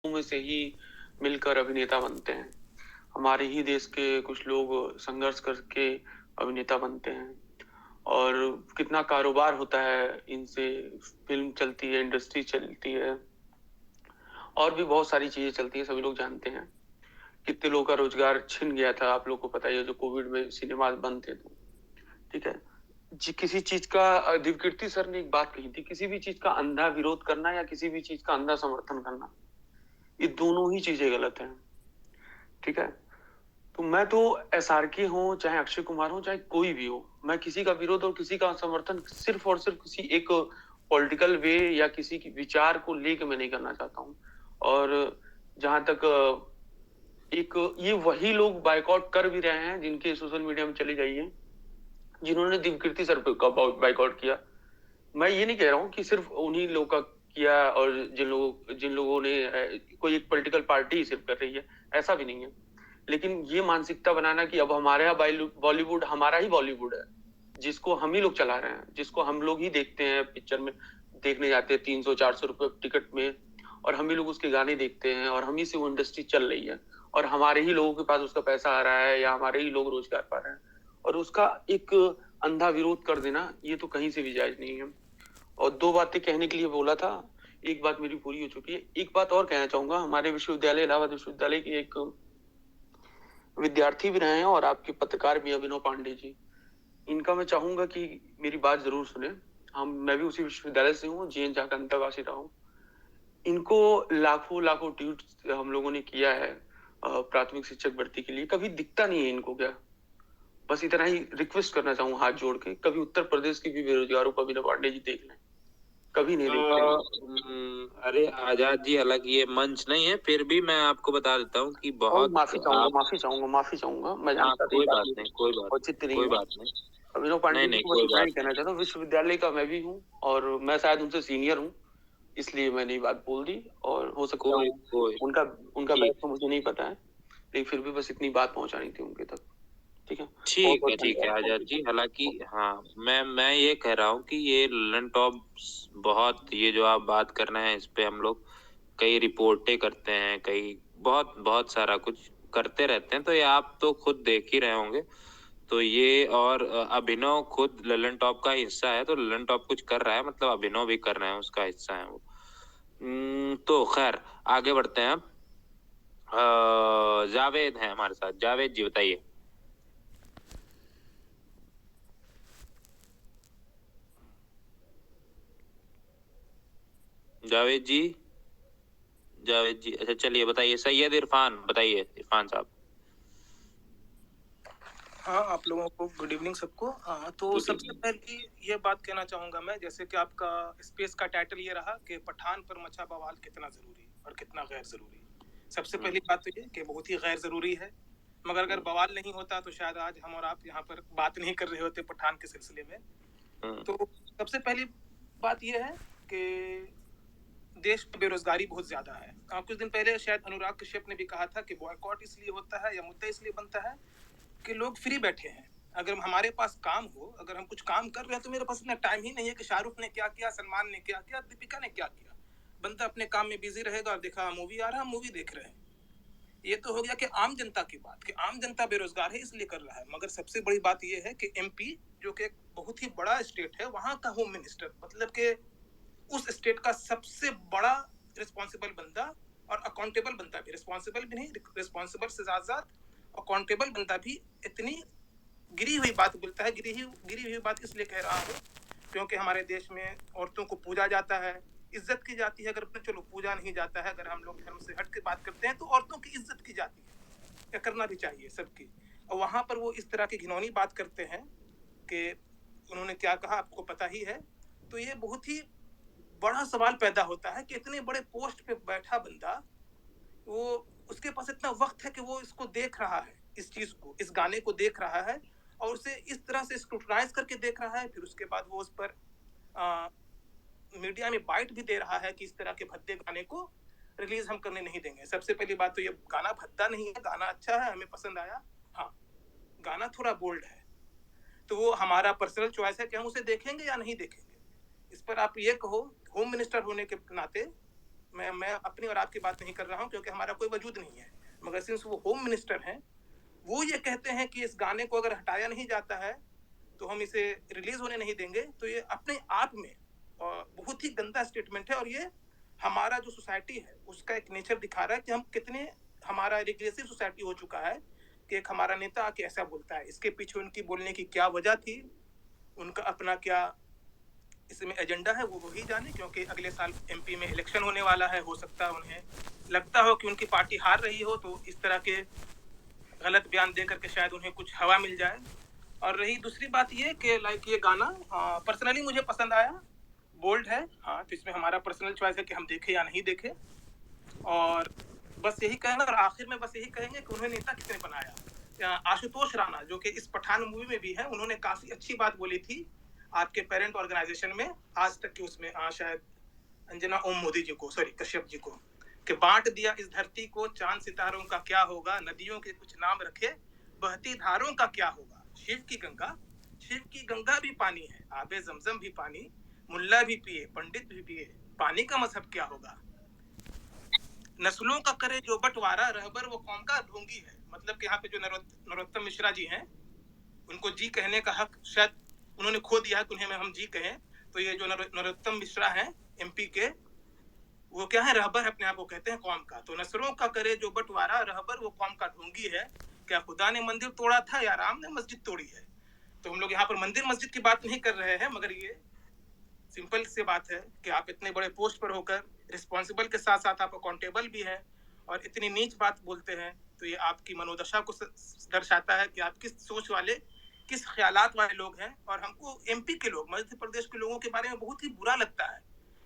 में से ही मिलकर अभिनेता बनते हैं। हमारे ही देश के कुछ लोग संघर्ष करके अभिनेता बनते हैं और कितना कारोबार होता है इनसे, फ़िल्म चलती है, इंडस्ट्री चलती है और भी बहुत सारी चीज़ें चलती हैं, सभी लोग जानते हैं। कितने लोगों का रोज़गार छिन गया था, आप लोग को पता ही है, जो कोविड में सिनेमाज़ बंद थे तो, ठीक है? जी, किसी चीज़ का दिवकीर्ति सर ने एक बात कही थी, किसी भी चीज़ का अंधा विरोध करना या किसी भी चीज़ का अंधा समर्थन करना, ये दोनों ही चीज़ें गलत हैं, ठीक है? तो मैं तो एसआरके हो, चाहे अक्षय कुमार हो, चाहे कोई भी हो, मैं किसी का विरोध और किसी का समर्थन सिर्फ़ और सिर्फ़ किसी एक पॉलिटिकल वे या किसी की विचार को लेके मैं नहीं करना चाहता हूँ। और जहाँ तक एक ये वही लोग बायकॉट कर भी रहे हैं, जिनके सोशल मीडिया में चले जाइए, जिन्होंने दिवकीर्ति सर पे का बायकॉट किया। मैं ये नहीं कह रहा हूँ कि सिर्फ़ उन्हीं लोगों का किया और जिन लोगों ने कोई एक पॉलिटिकल पार्टी ही सिर्फ़ कर रही है, ऐसा भी नहीं है। लेकिन ये मानसिकता बनाना कि अब हमारे यहाँ बॉलीवुड हमारा ही बॉलीवुड है, जिसको हम ही लोग चला रहे हैं, जिसको हम लोग ही देखते हैं पिक्चर में, देखने जाते हैं 300-400 रुपए टिकट में और हम ही लोग उसके गाने देखते हैं और हम ही से वो इंडस्ट्री चल रही है और हमारे ही लोगों के पास उसका पैसा आ रहा है या हमारे ही लोग रोजगार पा रहे हैं और उसका एक अंधा विरोध कर देना, ये तो कहीं से भी जायज नहीं है। और 2 बातें कहने के लिए बोला था, एक बात मेरी पूरी हो चुकी है। एक बात और कहना चाहूँगा, हमारे विश्वविद्यालय इलाहाबाद विश्वविद्यालय के एक विद्यार्थी भी रहे हैं और आपके पत्रकार भी हैं, अभिनव पांडे जी। इनका मैं चाहूँगा कि मेरी बात ज़रूर सुनें। मैं भी उसी विश्वविद्यालय से हूँ, जेएन जहाँ का अंतर्वासी रहा हूँ। इनको लाखों-लाखों ट्वीट्स हम लोगों ने किया है प्राथमिक शिक्षक भर्ती के लिए, कभी दिखता नहीं है इनको क्या? बस इतना ही रिक्वेस्ट करना चाहूँगा हाथ जोड़ के, कभी उत्तर प्रदेश के भी बेरोज़गारों को अभिनव पांडे जी देख लें, कभी नहीं देखते हैं। अरे आजाद जी, हालांकि ये मंच नहीं है, फिर भी मैं आपको बता देता हूँ कि और बहुत माफ़ी चाहूँगा, आप। माफ़ी चाहूँगा, माफ़ी चाहूँगा। मैं हाँ, जानता था ये कोई बात बात मेरी नहीं, कोई बात नहीं, औचित्य नहीं कोई है। बात नहीं। अभिनव नहीं पांडे जी नहीं, को बस कोई इतना बात ही कहना नहीं। चाहता हूँ, विश्वविद्यालय का मैं भी हूँ और मैं शायद उनसे सीनियर हूँ, इसलिए मैंने ये बात बोल दी और हो सकता कोई है कोई उनका उनका बैच ठीक। तो मुझे नहीं पता है, लेकिन फिर भी बस इतनी बात पहुँचानी थी उनके तक, ठीक है? बहुत-बहुत ठीक है धन्यवाद। आजाद जी, हालांकि हाँ, मैं ये कह रहा हूँ कि ये ललन टॉप बहुत, ये जो आप बात कर रहे हैं इस पे हम लोग कई रिपोर्टें करते हैं, कई बहुत बहुत सारा कुछ करते रहते हैं, तो ये आप तो खुद देख ही रहे होंगे। तो ये और अभिनव खुद ललन टॉप का हिस्सा है, तो ललन टॉप कुछ कर रहा है मतलब अभिनव भी कर रहे हैं, उसका हिस्सा है वो। तो खैर आगे बढ़ते हैं। जावेद है हमारे साथ। जावेद जी बताइए। जावेद जी। जावेद जी, अच्छा चलिए बताइए। सैयद इरफान, बताइए इरफान साहब। हाँ, आप लोगों को गुड इवनिंग सबको। तो गुड सबसे इवनिंग। पहले ये बात कहना चाहूँगा मैं, जैसे कि आपका स्पेस का टाइटल ये रहा कि पठान पर मचा बवाल कितना ज़रूरी और कितना गैर ज़रूरी। सबसे पहली बात तो ये कि बहुत ही गैर ज़रूरी है, मगर अगर बवाल नहीं होता तो शायद आज हम और आप यहाँ पर बात नहीं कर रहे होते पठान के सिलसिले में। तो सबसे पहली बात ये है कि देश में बेरोजगारी बहुत ज़्यादा है। कुछ दिन पहले शायद अनुराग कश्यप ने भी कहा था कि बॉयकॉट इसलिए होता है या मुद्दा इसलिए बनता है कि लोग फ्री बैठे हैं। अगर हमारे पास काम हो, अगर हम कुछ काम कर रहे हैं, तो मेरे पास इतना टाइम ही नहीं है कि शाहरुख ने क्या किया, सलमान ने क्या किया, दीपिका ने क्या किया। बंदा अपने काम में बिजी रहेगा और देखा मूवी आ रहा है, मूवी देख रहे हैं। ये तो हो गया कि आम जनता की बात, कि आम जनता बेरोजगार है इसलिए कर रहा है। मगर सबसे बड़ी बात यह है कि एमपी, जो कि एक बहुत ही बड़ा स्टेट है, वहां का होम मिनिस्टर, मतलब कि उस स्टेट का सबसे बड़ा रिस्पॉन्सिबल बंदा और अकाउंटेबल बंदा भी, रिस्पॉन्सिबल भी नहीं, रिस्पॉन्सिबल से ज्यादा अकाउंटेबल बंदा भी इतनी गिरी हुई बात बोलता है। गिरी हुई बात इसलिए कह रहा हूँ क्योंकि हमारे देश में औरतों को पूजा जाता है, इज्जत की जाती है। अगर चलो पूजा नहीं जाता है, अगर हम लोग धर्म से हट के बात करते हैं, तो औरतों की इज्जत की जाती है, या करना भी चाहिए सबकी। और वहां पर वो इस तरह की घिनौनी बात करते हैं कि उन्होंने क्या कहा आपको पता ही है। तो ये बहुत ही बड़ा सवाल पैदा होता है कि इतने बड़े पोस्ट पे बैठा बंदा, वो उसके पास इतना वक्त है कि वो इसको देख रहा है, इस चीज को, इस गाने को देख रहा है और उसे इस तरह से स्क्रूटनाइज करके देख रहा है। फिर उसके बाद वो उस पर मीडिया में बाइट भी दे रहा है कि इस तरह के भद्दे गाने को रिलीज हम करने नहीं देंगे। सबसे पहली बात तो ये गाना भद्दा नहीं है, गाना अच्छा है, हमें पसंद आया। हाँ, गाना थोड़ा बोल्ड है, तो वो हमारा पर्सनल चॉइस है कि हम उसे देखेंगे या नहीं देखेंगे। इस पर आप ये कहो, होम मिनिस्टर होने के नाते मैं अपनी और आपकी बात नहीं कर रहा हूँ क्योंकि हमारा कोई वजूद नहीं है, मगर सिंस वो होम मिनिस्टर हैं, वो ये कहते हैं कि इस गाने को अगर हटाया नहीं जाता है तो हम इसे रिलीज होने नहीं देंगे, तो ये अपने आप में बहुत ही गंदा स्टेटमेंट है। और ये हमारा जो सोसाइटी है उसका एक नेचर दिखा रहा है कि हम कितने, हमारा रिग्रेसिव सोसाइटी हो चुका है कि एक हमारा नेता आके ऐसा बोलता है। इसके पीछे उनकी बोलने की क्या वजह थी, उनका अपना क्या इसमें एजेंडा है, वो वही जाने, क्योंकि अगले साल एमपी में इलेक्शन होने वाला है। हो सकता है उन्हें लगता हो कि उनकी पार्टी हार रही हो, तो इस तरह के गलत बयान दे करके शायद उन्हें कुछ हवा मिल जाए। और रही दूसरी बात ये कि लाइक ये गाना पर्सनली मुझे पसंद आया, बोल्ड है, हाँ, तो इसमें हमारा पर्सनल चॉइस है कि हम देखें या नहीं देखें। और बस यही कहेंगे, और आखिर में बस यही कहेंगे कि उन्हें नेता किसने बनाया। आशुतोष राणा जो कि इस पठान मूवी में भी है, उन्होंने काफी अच्छी बात बोली थी आपके पेरेंट ऑर्गेनाइजेशन में, आज तक की उसमें शायद अंजना ओम मोदी जी को, सॉरी कश्यप जी को, कि बांट दिया इस धरती को, चांद सितारों का क्या होगा, नदियों के कुछ नाम रखे, बहती धारों का क्या होगा। शिव की गंगा भी पानी है, आबे जमजम भी पानी, मुल्ला भी पिए पंडित भी पिए, पानी का मजहब क्या होगा। नस्लों का करे जो बंटवारा, रहबर वो कौम का ढोंगी है। मतलब कि यहाँ पे जो नरोत्तम मिश्रा जी हैं, उनको जी कहने का हक शायद उन्होंने खो दिया है कि उन्हें हम जी कहें। तो ये जो नरोत्तम मिश्रा हैं एमपी के, वो क्या है, रहबर अपने आप को कहते हैं कौम का। तो नस्लों का करे जो बंटवारा, रहबर वो कौम का ढोंगी है, क्या खुदा ने मंदिर तोड़ा था या राम ने मस्जिद तोड़ी है। तो हम लोग यहाँ पर मंदिर मस्जिद की बात नहीं कर रहे हैं, मगर ये सिंपल सी बात है कि आप इतने बड़े पोस्ट पर होकर रिस्पॉन्सिबल के साथ साथ आप अकाउंटेबल भी हैं और इतनी नीच बात बोलते हैं, तो ये आपकी मनोदशा को दर्शाता है कि आप किस सोच वाले, किस ख्यालात वाले लोग हैं। और हमको एमपी के लोग, मध्य प्रदेश के लोगों के बारे में बहुत ही बुरा लगता है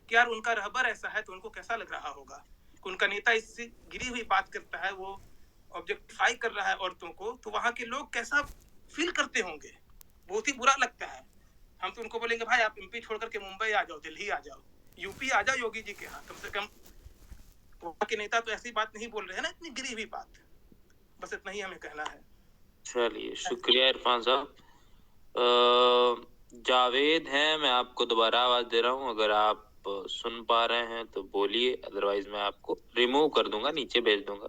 कि यार उनका रहबर ऐसा है, तो उनको कैसा लग रहा होगा कि उनका नेता इससे गिरी हुई बात करता है, वो ऑब्जेक्टिफाई कर रहा है औरतों को, तो वहां के लोग कैसा फील करते होंगे। बहुत ही बुरा लगता है। हम तो उनको बोलेंगे भाई आप एमपी छोड़ करके मुंबई आ जाओ, दिल्ली आ जाओ, यूपी आ जाओ योगी जी के यहाँ, कम से कम वहाँ के नेता तो ऐसी बात नहीं बोल रहे हैं ना, इतनी गिरी हुई बात। बस इतना ही हमें कहना है। चलिए, शुक्रिया इरफान साहब। जावेद हैं, मैं आपको दोबारा आवाज दे रहा हूँ, अगर आप सुन पा रहे हैं तो बोलिए, अदरवाइज मैं आपको रिमूव कर दूंगा, नीचे भेज दूंगा।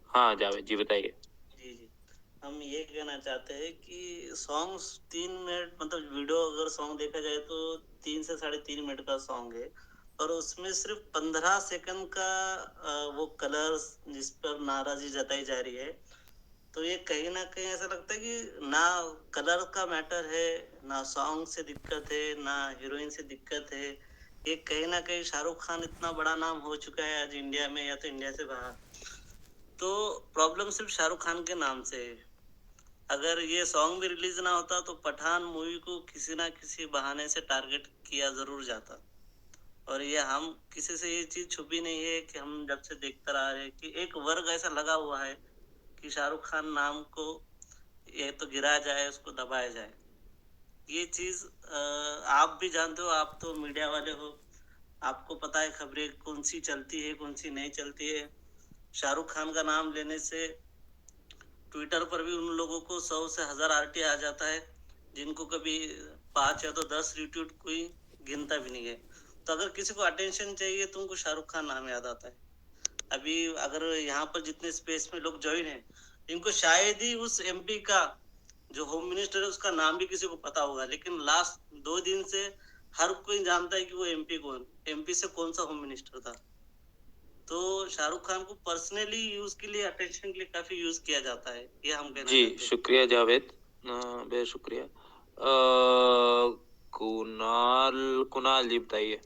हाँ जावेद जी बताइए। जी जी, हम ये कहना चाहते हैं कि सॉन्ग्स 3 मिनट, मतलब वीडियो अगर सॉन्ग देखा जाए तो 3 से 3.5 मिनट का सॉन्ग है, और उसमें सिर्फ 15 सेकंड का वो कलर्स जिस पर नाराजगी जताई जा रही है, तो ये कहीं ना कहीं ऐसा लगता है कि ना कलर का मैटर है, ना सॉन्ग से दिक्कत है, ना हीरोइन से दिक्कत है। ये कहीं ना कहीं शाहरुख खान इतना बड़ा नाम हो चुका है आज इंडिया में या तो इंडिया से बाहर, तो प्रॉब्लम सिर्फ शाहरुख खान के नाम से है। अगर ये सॉन्ग भी रिलीज ना होता तो पठान मूवी को किसी ना किसी बहाने से टारगेट किया जरूर जाता। और ये हम किसी से ये चीज छुपी नहीं है कि हम जब से देखते रह रहे हैं कि एक वर्ग ऐसा लगा हुआ है कि शाहरुख खान नाम को ये तो गिराया जाए, उसको दबाया जाए। ये चीज आप भी जानते हो, आप तो मीडिया वाले हो, आपको पता है खबरें कौन सी चलती है कौन सी नहीं चलती है। शाहरुख खान का नाम लेने से ट्विटर पर भी उन लोगों को 100 से 1000 आरटी आ जाता है, जिनको कभी 5 या तो 10 रिट्वीट कोई गिनता भी नहीं है। तो अगर किसी को अटेंशन चाहिए तो उनको शाहरुख खान नाम याद आता है। अभी अगर यहाँ पर जितने स्पेस में लोग ज्वाइन है, इनको शायद ही उस एमपी का जो होम मिनिस्टर है उसका नाम भी किसी को पता होगा, लेकिन लास्ट 2 दिन से हर कोई जानता है कि वो एमपी से कौन सा होम मिनिस्टर था। तो शाहरुख खान को पर्सनली यूज के लिए, अटेंशन के लिए काफी यूज किया जाता है, ये हम कहना जी चाहते हैं। शुक्रिया जावेद, बेहद शुक्रिया। कुणाल जी बताइए।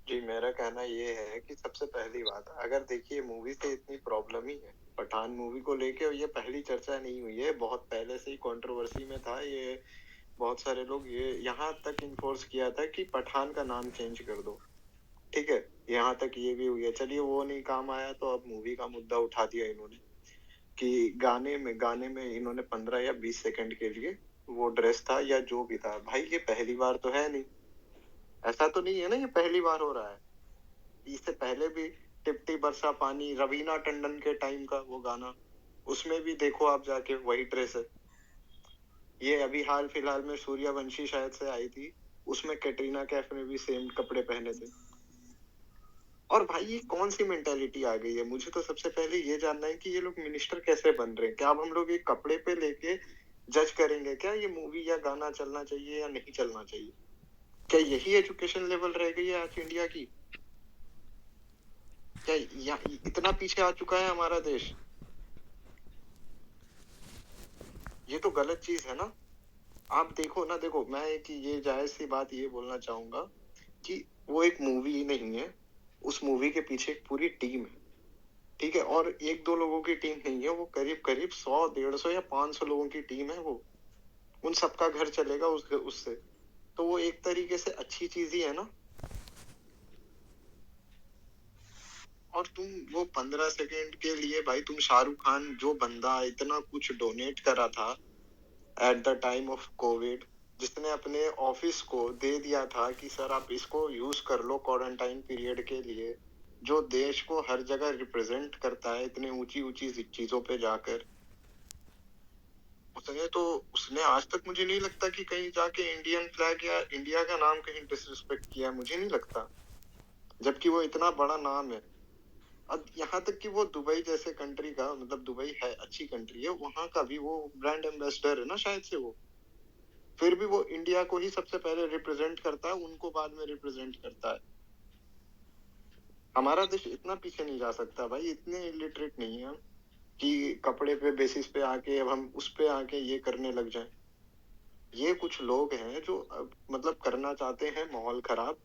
जी, मेरा कहना ये है कि सबसे पहली बात, अगर देखिए मूवी से इतनी प्रॉब्लम ही है, पठान मूवी को लेके, और ये पहली चर्चा नहीं हुई है, बहुत पहले से ही कंट्रोवर्सी में था ये। बहुत सारे लोग ये यहाँ तक इन्फोर्स किया था कि पठान का नाम चेंज कर दो, ठीक है, यहाँ तक ये भी हुई है। चलिए वो नहीं काम आया तो अब मूवी का मुद्दा उठा दिया इन्होंने कि गाने में इन्होंने 15 या 20 सेकंड के लिए वो ड्रेस था या जो भी था। भाई ये पहली बार तो है नहीं, ऐसा तो नहीं है ना ये पहली बार हो रहा है। इससे पहले भी टिप्टी बरसा पानी, रवीना टंडन के टाइम का वो गाना, उसमें भी देखो आप जाके वही ड्रेस है। ये अभी हाल फिलहाल में सूर्यवंशी शायद से आई थी, उसमें कैटरीना कैफ ने भी सेम कपड़े पहने थे। और भाई ये कौन सी मेंटालिटी आ गई है? मुझे तो सबसे पहले ये जानना है कि ये लोग मिनिस्टर कैसे बन रहे हैं? क्या अब हम लोग एक कपड़े पे लेके जज करेंगे क्या ये मूवी या गाना चलना चाहिए या नहीं चलना चाहिए? क्या यही एजुकेशन लेवल रह गई है आज इंडिया की? क्या इतना पीछे आ चुका है हमारा देश? ये तो गलत चीज है ना। आप देखो ना, देखो मैं एक ये जायज सी बात ये बोलना चाहूंगा कि वो एक मूवी नहीं है, उस मूवी के पीछे एक पूरी टीम है, ठीक है? और एक दो लोगों की टीम नहीं है, वो करीब करीब 100, 150 या 500 लोगों की टीम है वो। उन सबका घर चलेगा उससे, तो वो एक तरीके से अच्छी चीज ही है ना। और तुम वो 15 सेकेंड के लिए भाई, तुम शाहरुख खान जो बंदा इतना कुछ डोनेट करा था at the time of Covid, जिसने अपने ऑफिस को दे दिया था कि सर आप इसको यूज कर लो क्वारंटाइन पीरियड के लिए, जो देश को हर जगह रिप्रेजेंट करता है इतनी ऊंची ऊंची चीजों पे जाकर, उसने आज तक मुझे नहीं लगता कि कहीं जाके इंडियन फ्लैग या इंडिया का नाम कहीं डिसरिस्पेक्ट किया, मुझे नहीं लगता, जबकि वो इतना बड़ा नाम है। अब यहाँ तक कि वो दुबई जैसे कंट्री का, मतलब दुबई है अच्छी कंट्री है, वहां का भी वो ब्रांड एम्बेसडर है ना शायद से वो, फिर भी वो इंडिया को ही सबसे पहले रिप्रेजेंट करता है, उनको बाद में रिप्रेजेंट करता है। हमारा देश इतना पीछे नहीं जा सकता भाई, इतने इलिटरेट नहीं है हम कि कपड़े पे बेसिस पे आके अब हम उस पे आके ये करने लग जाएं। ये कुछ लोग हैं जो मतलब करना चाहते हैं माहौल खराब,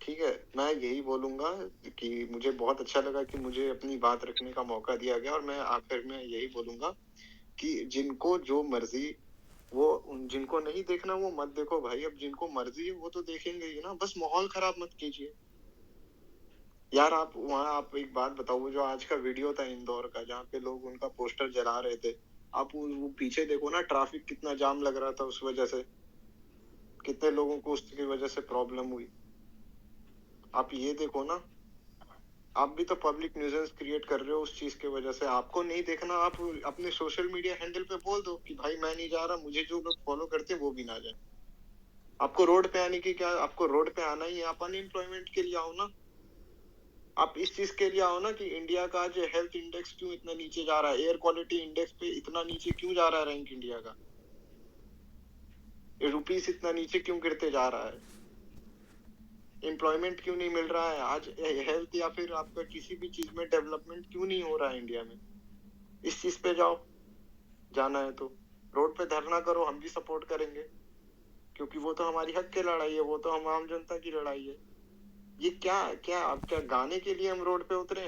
ठीक है? मैं यही बोलूंगा कि मुझे बहुत अच्छा लगा कि मुझे अपनी बात रखने का मौका दिया गया, और मैं आखिर में यही बोलूंगा कि जिनको जो मर्जी, वो जिनको नहीं देखना वो मत देखो भाई, अब जिनको मर्जी है वो तो देखेंगे ही ना, बस माहौल खराब मत कीजिए यार। आप वहाँ, आप एक बात बताओ, वो जो आज का वीडियो था इंदौर का जहाँ पे लोग उनका पोस्टर जला रहे थे, आप वो पीछे देखो ना, ट्रैफिक कितना जाम लग रहा था उस वजह से, कितने लोगों को उसकी वजह से प्रॉब्लम हुई। आप ये देखो ना, आप भी तो पब्लिक न्यूजेंस क्रिएट कर रहे हो उस चीज की वजह से। आपको नहीं देखना, आप अपने सोशल मीडिया हैंडल पे बोल दो कि भाई मैं नहीं जा रहा, मुझे जो लोग फॉलो करते हैं वो भी ना जाए। आपको रोड पे आने की क्या, आपको रोड पे आना ही है, आप अनएम्प्लॉयमेंट के लिए आओ ना, आप इस चीज के लिए आओ ना कि इंडिया का जो हेल्थ इंडेक्स क्यों इतना नीचे जा रहा है, एयर क्वालिटी इंडेक्स पे इतना नीचे क्यों जा रहा है रैंक इंडिया का, रुपीस इतना नीचे क्यों गिरते जा रहा है, एम्प्लॉयमेंट क्यों नहीं मिल रहा है आज, हेल्थ या फिर आपका किसी भी चीज में डेवलपमेंट क्यों नहीं हो रहा है इंडिया में। इस चीज पे जाओ, जाना है तो रोड पे धरना करो, हम भी सपोर्ट करेंगे, क्योंकि वो तो हमारी हक की लड़ाई है, वो तो हम आम जनता की लड़ाई है। ये क्या क्या अब क्या गाने के लिए हम रोड पे उतरे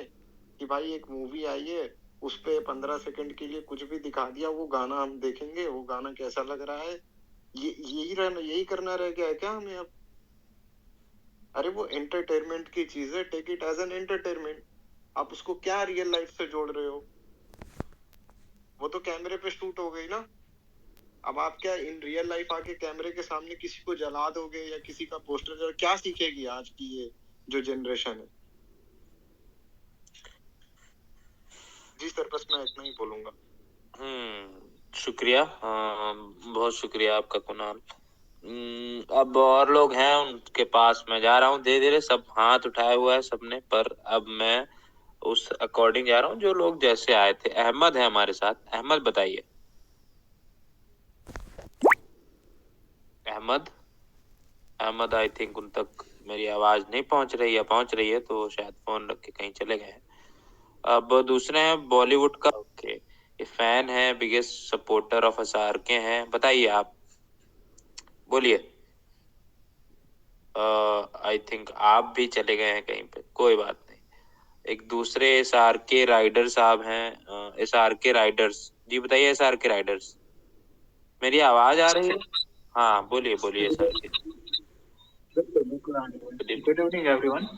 कि भाई एक मूवी आई है उस पे 15 सेकंड के लिए कुछ भी दिखा दिया, वो गाना हम देखेंगे, वो गाना कैसा लग रहा है, यही करना रह गया है क्या हमें अब? अरे वो एंटरटेनमेंट की चीज है, take it as an entertainment. आप उसको क्या रियल लाइफ से जोड़ रहे हो? वो तो कैमरे पे शूट हो गई ना। अब आप क्या इन रियल लाइफ आके कैमरे के सामने किसी को जला दोगे या किसी का पोस्टर जला, क्या सीखेगी आज की ये जो जनरेशन है? जी सर, बस मैं इतना ही बोलूंगा। शुक्रिया, बहुत शुक्रिया आपका कुणाल। अब और लोग हैं, उनके पास मैं जा रहा हूँ धीरे धीरे, सब हाथ उठाया हुआ है सबने, पर अब मैं उस अकॉर्डिंग जा रहा हूँ जो लोग जैसे आए थे। अहमद है हमारे साथ, अहमद बताइए। अहमद आई थिंक उन तक मेरी आवाज नहीं पहुंच रही है, पहुंच रही है तो शायद फोन रख के कहीं चले गए हैं। अब दूसरे हैं बॉलीवुड का, ओके, ये फैन है, बिगेस्ट सपोर्टर ऑफ एसआर के हैं, बताइए आप, बोलिए। आई थिंक आप भी चले गए हैं कहीं पे, कोई बात नहीं। एक दूसरे एसआर के राइडर साहब हैं, एसआर के राइडर्स जी, बताइए एसआर के राइडर्स, मेरी आवाज आ रही है? हाँ बोलिए बोलिए सर के। Good evening everyone.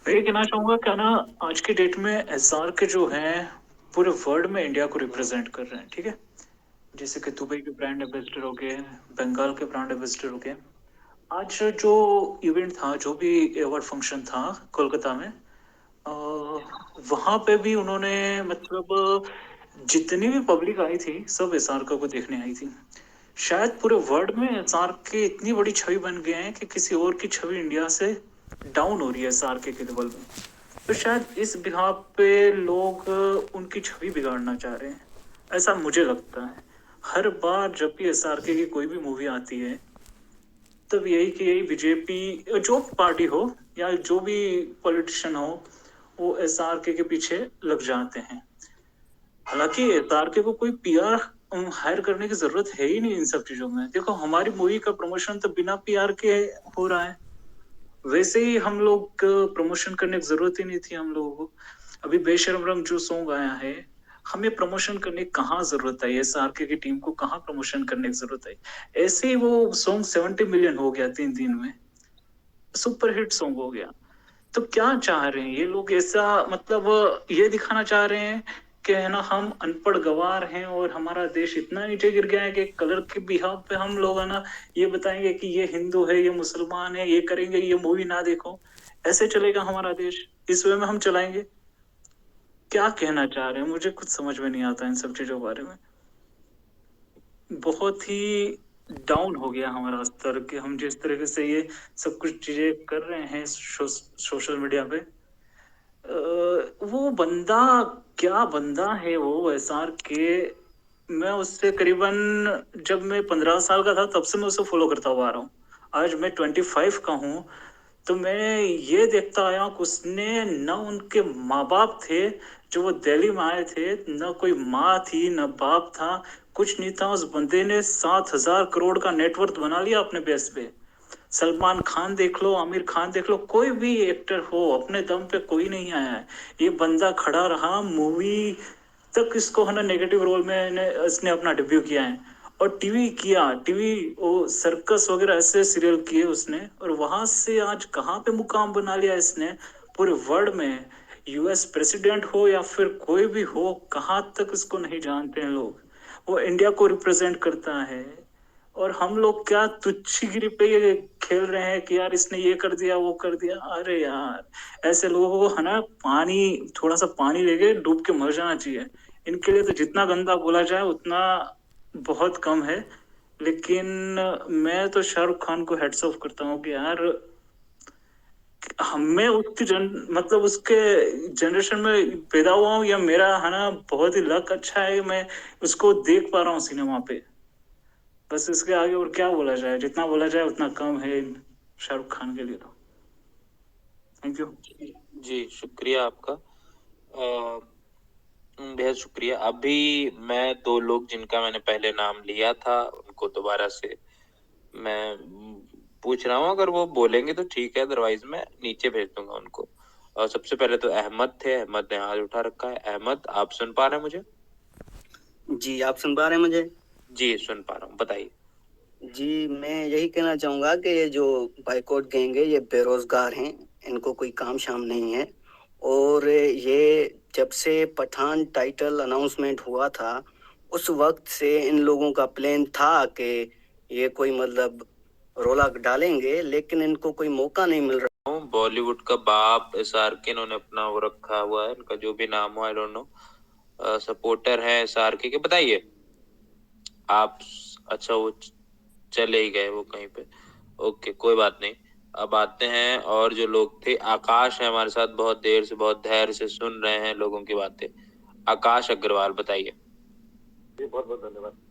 मैं ये कहना चाहूँगा क्या ना, आज के डेट में एसआर के जो हैं पूरे वर्ल्ड में इंडिया को रिप्रेजेंट कर रहे हैं, ठीक है? जैसे कि दुबई के ब्रांड एम्बेसडर हो गए, बंगाल के ब्रांड एम्बेसडर हो गए। आज जो इवेंट था, जो भी अवार्ड फंक्शन था कोलकाता में, वहाँ पे भी उन्होंने मतलब जितनी भी पब्लिक आई थी सब एसआर को देखने आई थी। शायद पूरे वर्ल्ड में एसआर के इतनी बड़ी छवि बन गए हैं कि किसी और की छवि इंडिया से डाउन हो रही है एसआर के लेवल में। तो शायद इस बिहाफ पे लोग उनकी छवि बिगाड़ना चाह रहे हैं, ऐसा मुझे लगता है। हर बार जब भी एसआर के की कोई भी मूवी आती है तब यही बीजेपी जो पार्टी हो या जो भी पॉलिटिशियन हो वो एसआर के पीछे लग जाते हैं। हालांकि एसआर के को कोई पीआर हायर करने की जरूरत है ही नहीं इन सब चीजों में। देखो हमारी मूवी का प्रमोशन तो बिना पीआर के हो रहा है, वैसे ही हम लोग प्रमोशन करने की जरूरत ही नहीं थी हम लोगों को। अभी बेशरम रंग जो सॉन्ग आया है, हमें प्रमोशन करने की कहाँ जरूरत है, एसआरके की टीम को कहाँ प्रमोशन करने की जरूरत है। ऐसे ही वो सॉन्ग 70 मिलियन हो गया 3 दिन में, सुपर हिट सॉन्ग हो गया। तो क्या चाह रहे हैं ये लोग, ऐसा मतलब ये दिखाना चाह रहे हैं कि है ना हम अनपढ़ गवार हैं और हमारा देश इतना नीचे गिर गया है कि कलर के बिहाव पे हम लोग है ना ये बताएंगे कि ये हिंदू है, ये मुसलमान है, ये करेंगे, ये मूवी ना देखो। ऐसे चलेगा हमारा देश, इस वे में हम चलाएंगे? क्या कहना चाह रहे हैं, मुझे कुछ समझ में नहीं आता इन सब चीजों के बारे में। बहुत ही डाउन हो गया हमारा स्तर कि हम जिस तरीके से ये सब कुछ चीजें कर रहे हैं सोशल मीडिया पे। वो बंदा क्या बंदा है वो एसआर के। मैं उससे करीबन जब मैं 15 साल का था तब से मैं उसे फॉलो करता हुआ आ रहा हूँ। आज मैं 25 का हूँ तो मैं ये देखता आया कि उसने न उनके माँ बाप थे जो वो दिल्ली में आए थे, न कोई माँ थी न बाप था, कुछ नहीं था। उस बंदे ने 7,000 करोड़ का नेटवर्थ बना लिया अपने बेस पे। सलमान खान देख लो, आमिर खान देख लो, कोई भी एक्टर हो अपने दम पे कोई नहीं आया है। ये बंदा खड़ा रहा, मूवी तक इसको है ना नेगेटिव रोल में इसने अपना डेब्यू किया है। और टीवी वो सर्कस वगैरह ऐसे सीरियल किए उसने, और वहां से आज कहाँ पे मुकाम बना लिया इसने पूरे वर्ल्ड में। यूएस प्रेसिडेंट हो या फिर कोई भी हो, कहाँ तक इसको नहीं जानते हैं लोग। वो इंडिया को रिप्रेजेंट करता है और हम लोग क्या तुच्छीगिरी पे ये खेल रहे हैं कि यार इसने ये कर दिया वो कर दिया। अरे यार ऐसे लोगों को है ना पानी, थोड़ा सा पानी लेके डूब के मर जाना चाहिए। इनके लिए तो जितना गंदा बोला जाए उतना बहुत कम है। लेकिन मैं तो शाहरुख खान को हेड्स ऑफ करता हूँ कि यार हमें उसकी मतलब उसके जनरेशन में पैदा हुआ हूँ, या मेरा है ना बहुत ही लक अच्छा है कि मैं उसको देख पा रहा हूँ सिनेमा पे। बस इसके आगे और क्या बोला जाए, जितना बोला जाए उतना कम है शाहरुख खान के लिए। तो थैंक यू जी, शुक्रिया आपका। बेहद शुक्रिया। अभी मैं 2 लोग जिनका मैंने पहले नाम लिया था उनको दोबारा से मैं पूछ रहा हूँ, अगर वो बोलेंगे तो ठीक है, अदरवाइज मैं नीचे भेज दूंगा उनको। और सबसे पहले तो अहमद थे, अहमद ने हाथ उठा रखा है। अहमद, आप सुन पा रहे हैं मुझे? जी, आप सुन पा रहे हैं मुझे? जी, सुन पा रहा हूँ, बताइए। जी, मैं यही कहना चाहूँगा कि ये जो बाइकॉट गैंग है ये बेरोजगार हैं, इनको कोई काम शाम नहीं है। और ये जब से पठान टाइटल अनाउंसमेंट हुआ था उस वक्त से इन लोगों का प्लान था कि ये कोई मतलब रोला डालेंगे, लेकिन इनको कोई मौका नहीं मिल रहा। बॉलीवुड का बाप एसआर के इन्होंने अपना वो रखा हुआ है, इनका जो भी नाम हो, आई डोंट नो, सपोर्टर है एसआर के। बताइए आप। अच्छा, वो चले ही गए वो कहीं पे। ओके, कोई बात नहीं। अब आते हैं और जो लोग थे। आकाश है हमारे साथ, बहुत देर से बहुत धैर्य से सुन रहे हैं लोगों की बातें। आकाश अग्रवाल, बताइए। जी, बहुत बहुत धन्यवाद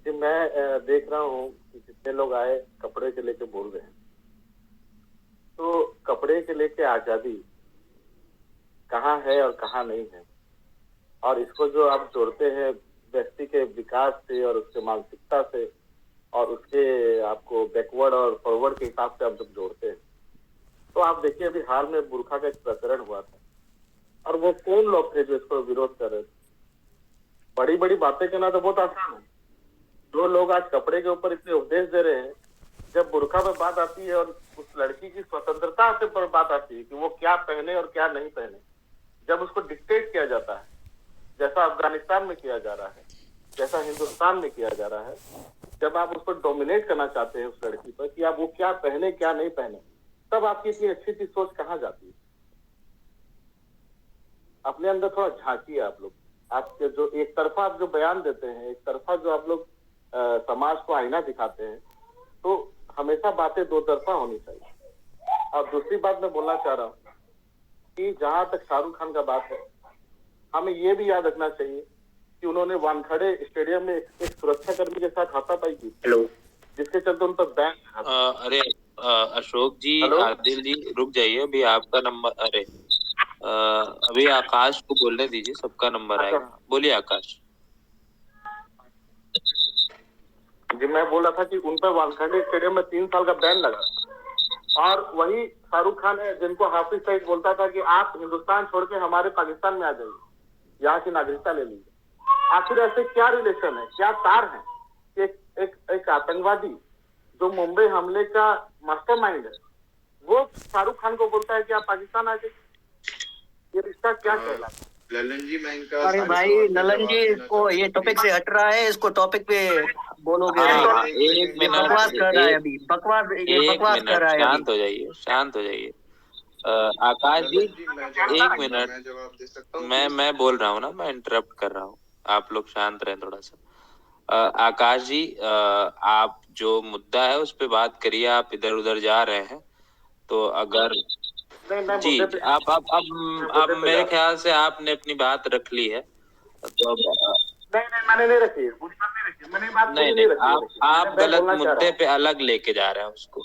जी। मैं देख रहा हूँ कि जितने लोग आए कपड़े के लेके बोल रहे हैं, तो कपड़े के लेके आजादी कहाँ है और कहाँ नहीं है, और इसको जो आप जोड़ते हैं व्यक्ति के विकास से और उसके मानसिकता से और उसके आपको बैकवर्ड और फॉरवर्ड के हिसाब से आप जब जोड़ते हैं, तो आप देखिए अभी हाल में बुरखा का एक प्रकरण हुआ था, और वो कौन लोग थे जो इसको विरोध कर रहे थे। बड़ी बड़ी बातें करना तो बहुत आसान है, जो लोग आज कपड़े के ऊपर इतने उपदेश दे रहे हैं, जब बुरखा में बात आती है और उस लड़की की स्वतंत्रता से पर बात आती है कि वो क्या पहने और क्या नहीं पहने, जब उसको डिक्टेट किया जाता है, जैसा अफगानिस्तान में किया जा रहा है, जैसा हिंदुस्तान में किया जा रहा है, जब आप उसको डोमिनेट करना चाहते हैं उस लड़की पर कि आप वो क्या पहने क्या नहीं पहने, तब आपकी इतनी अच्छी सी सोच कहाँ जाती है। अपने अंदर थोड़ा झांकिए आप लोग। आपके जो एक तरफा आप जो बयान देते हैं, एक तरफा जो आप लोग समाज को आईना दिखाते हैं, तो हमेशा बातें दो तरफा होनी चाहिए। और दूसरी बात मैं बोलना चाह रहा हूँ कि जहां तक शाहरुख खान का बात है, हमें ये भी याद रखना चाहिए कि उन्होंने वानखेड़े स्टेडियम में एक सुरक्षा कर्मी के साथ हाथापाई की, जिसके चलते उन पर बैन लगा था। अरे अशोक जी, हेलो? आदिल जी रुक जाइए, अभी आपका नंबर, अरे अभी आकाश को बोलने दीजिए, सबका नंबर अच्छा। आएगा। बोलिए आकाश। जी, मैं बोल रहा था कि उन पर वानखेड़े स्टेडियम में 3 साल का बैन लगा, और वही शाहरुख खान है जिनको हाफिज सईद बोलता था कि आप हिंदुस्तान छोड़ के हमारे पाकिस्तान में आ जाइए, यहाँ की नागरिकता ले लीजिए। आखिर ऐसे क्या रिलेशन है, क्या तार है कि एक आतंकवादी जो मुंबई हमले का मास्टरमाइंड है, वो शाहरुख खान को बोलता है कि आप पाकिस्तान आ जाइए? ये रिश्ता क्या कहलाता है? ललन जी, मैं इनका अरे सारे भाई सवाल का ललन जवाब जी, देना इसको ये चाहूंगा, टॉपिक प्लीज। से हट रहा है, इसको टॉपिक पे बोलोगे हाँ, नहीं। एक ये मिनट, बकवास कर रहा है एक अभी, बकवास, ये एक बकवास कर मिनट, रहा है अभी। शांत हो जाइए, शांत हो जाइए। आकाश जी, ललन जी, मैं जवाब एक दूंगा, मिनट, मैं जवाब दे सकता हूँ, मैं प्लीज। मैं बोल रहा हूँ ना, मैं इंटरप्ट कर रहा हूँ, आप लोग शांत रहें थोड़ा सा। आकाश जी, आप जो मुद्दा है उस पे बात करिए, आप इधर उधर जा रहे हैं, तो अगर नहीं, मैं जी मुद्दे जी, पे आप जा मेरे रहा हूँ। ख्याल से आपने अपनी बात रख ली है, तो अब नहीं, मैंने नहीं रखी है, पूरी बात नहीं रखी, मैंने बात नहीं पूरी नहीं, नहीं रखी है। देखिए, आप मैं गलत बोलना चाह रहा मुद्दे हूँ। पे अलग लेके जा रहे हैं उसको।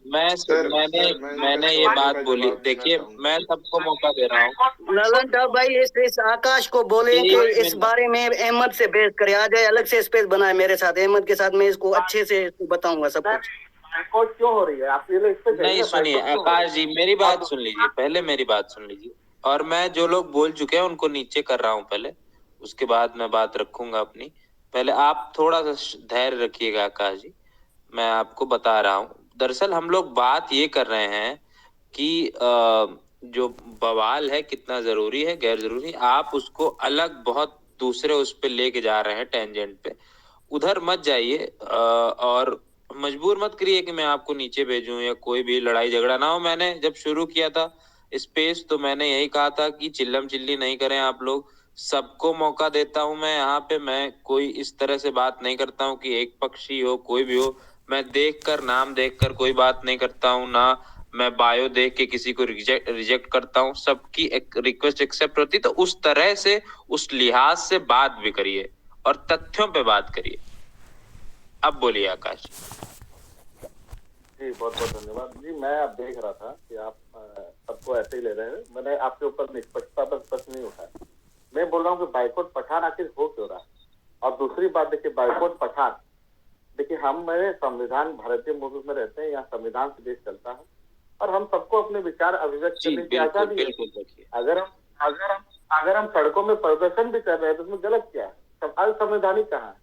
मैंने सर, मैं इनका मैंने ये सवालों बात का बोली, जवाब देना देखिए चाहूंगा। मैं सबको मौका दे रहा हूँ। ललन साहब भाई, इस आकाश को बोले कि एक इस मिनट, बारे में अहमद से बहस करे, आ जाए, अलग से स्पेस बनाए मेरे साथ, अहमद के साथ मैं इसको अच्छे से बताऊंगा सब कुछ। बाइकआउट क्यों हो रही है? आप पहले इस पे जाइए नहीं ना, सुनिए बाइकआउट क्यों हो रही आकाश जी, मेरी है? बात सुन लीजिए, पहले मेरी बात सुन लीजिए। और मैं जो लोग बोल चुके हैं उनको नीचे कर रहा हूँ पहले, उसके बाद मैं बात रखूंगा अपनी। पहले आप थोड़ा सा धैर्य रखिएगा आकाश जी, मैं आपको बता रहा हूँ। दरअसल हम लोग बात ये कर रहे हैं कि जो बवाल है कितना जरूरी है, गैर जरूरी, आप उसको अलग बहुत दूसरे उस पे लेके जा रहे हैं, टेंजेंट पे। उधर मत जाइए, और मजबूर मत करिए कि मैं आपको नीचे भेजूं या कोई भी लड़ाई झगड़ा ना हो। मैंने जब शुरू किया था स्पेस, तो मैंने यही कहा था कि चिल्लम चिल्ली नहीं करें आप लोग, सबको मौका देता हूं मैं यहाँ पे। मैं कोई इस तरह से बात नहीं करता हूँ कि एक पक्षी हो, कोई भी हो। मैं देखकर, नाम देखकर कोई बात नहीं करता हूँ ना, मैं बायो देख के किसी को रिजेक्ट करता हूँ। सबकी एक रिक्वेस्ट एक्सेप्ट होती, तो उस तरह से, उस लिहाज से बात भी करिए और तथ्यों पे बात करिए। अब बोलिए आकाश। जी, बहुत बहुत धन्यवाद जी। मैं अब देख रहा था कि आप सबको ऐसे ही ले रहे हैं, मैंने आपके ऊपर निष्पक्षता पर प्रश्न नहीं उठाया। मैं बोल रहा हूँ कि बाइकआउट पठान आखिर हो क्यों रहा है? और दूसरी बात देखिए, बाइकआउट पठान, देखिए हम मेरे संविधान, भारतीय मुल्क में रहते हैं, यहाँ संविधान से देश चलता है, और हम सबको अपने विचार अभिव्यक्त जी करने की बिल्कुल आजादी है। बिल्कुल, देखिए अगर हम सड़कों में प्रदर्शन भी कर रहे हैं तो उसमें गलत क्या है? सब असंवैधानिक कहाँ है?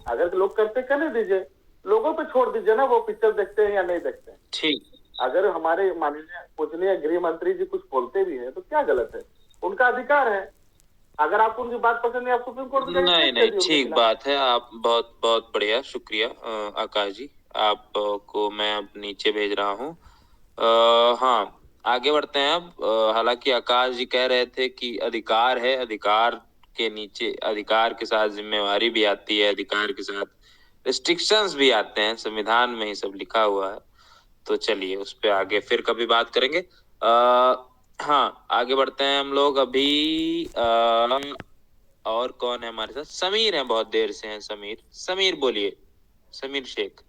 अगर लोग करते करने दीजिए, लोगों पे छोड़ दीजिए ना, वो पिक्चर देखते हैं या नहीं देखते हैं। ठीक, अगर हमारे माननीय पूजनीय गृह मंत्री जी कुछ बोलते भी हैं तो क्या गलत है? उनका अधिकार है। अगर आपको उनकी बात पसंद नहीं, आप सुप्रीम कोर्ट में जाइए, नहीं केस नहीं, करिए उनके ठीक खिलाफ। बात है। आप बहुत बहुत बढ़िया, शुक्रिया आकाश जी, आप को मैं अब नीचे भेज रहा हूँ। हाँ, आगे बढ़ते हैं अब। हालांकि आकाश जी कह रहे थे कि अधिकार है, अधिकार के नीचे, अधिकार के साथ जिम्मेवारी भी आती है, अधिकार के साथ रिस्ट्रिक्शंस भी आते हैं, संविधान में ही सब लिखा हुआ है। तो चलिए उस पे आगे फिर कभी बात करेंगे। हाँ, आगे बढ़ते हैं हम लोग अभी। और कौन है हमारे साथ? समीर है, बहुत देर से हैं समीर। समीर बोलिए, समीर शेख।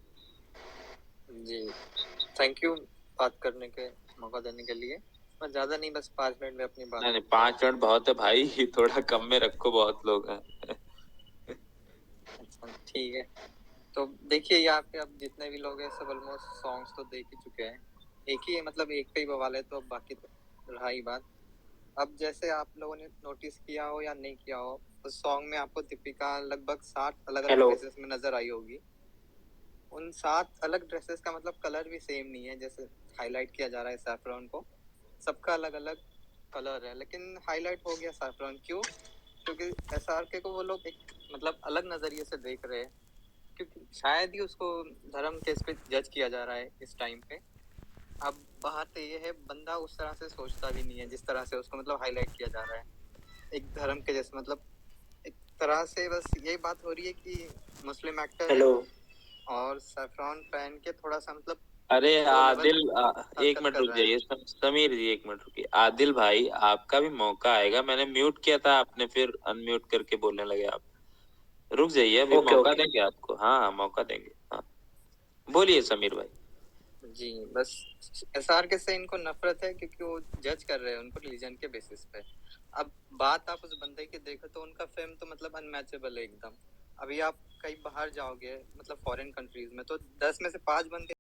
जी, थैंक यू बात करने के मौका देने के लिए। मैं ज्यादा नहीं, बस 5 मिनट में अपनी बात। नहीं नहीं, 5 मिनट बहुत है भाई, थोड़ा कम में रखो, बहुत लोग हैं। अच्छा ठीक है, तो देखिए यहाँ पे अब जितने भी लोग हैं सब ऑलमोस्ट सॉन्ग्स तो देख ही चुके हैं। एक ही है, मतलब एक पे ही बवाल है, तो अब बाकी तो रहा ही बात। अब जैसे आप लोगों ने नोटिस किया हो या नहीं किया हो, उस सॉन्ग में आपको दीपिका लगभग 7 अलग अलग ड्रेसेस में नजर आई होगी। उन 7 अलग ड्रेसेस का मतलब कलर भी सेम नहीं है, जैसे हाईलाइट किया जा रहा है सैफरन को, सबका अलग अलग कलर है, लेकिन हाईलाइट हो गया सैफरन। क्यों? क्योंकि एसआरके को वो लोग एक मतलब अलग नजरिए से देख रहे हैं, क्योंकि शायद ही उसको धर्म केस पे जज किया जा रहा है इस टाइम पे। अब बात तो ये है, बंदा उस तरह से सोचता भी नहीं है जिस तरह से उसको मतलब हाईलाइट किया जा रहा है, एक धर्म के जैसे, मतलब एक तरह से बस यही बात हो रही है कि मुस्लिम एक्टर हेलो और सैफरॉन पहन के थोड़ा सा मतलब अरे वो आदिल लेवल एक हरकत मिनट कर रुक रहे हैं। जाइए समीर जी एक मिनट रुकिए। आदिल भाई आपका भी मौका आएगा। मैंने म्यूट किया था आपने फिर अनम्यूट करके बोलने लगे आप। रुक जाइए अभी ओके मौका ओके देंगे आपको। हाँ मौका देंगे। हाँ बोलिए समीर भाई। जी बस एसआरके से इनको नफरत है क्योंकि वो जज कर रहे हैं उनको रिलीजन के बेसिस पे। अब बात आप उस बंदे की देखो तो उनका फिल्म तो मतलब अनमैचेबल है एकदम। अभी आप कहीं बाहर जाओगे मतलब फॉरेन कंट्रीज में तो 10 में से 5 बंदे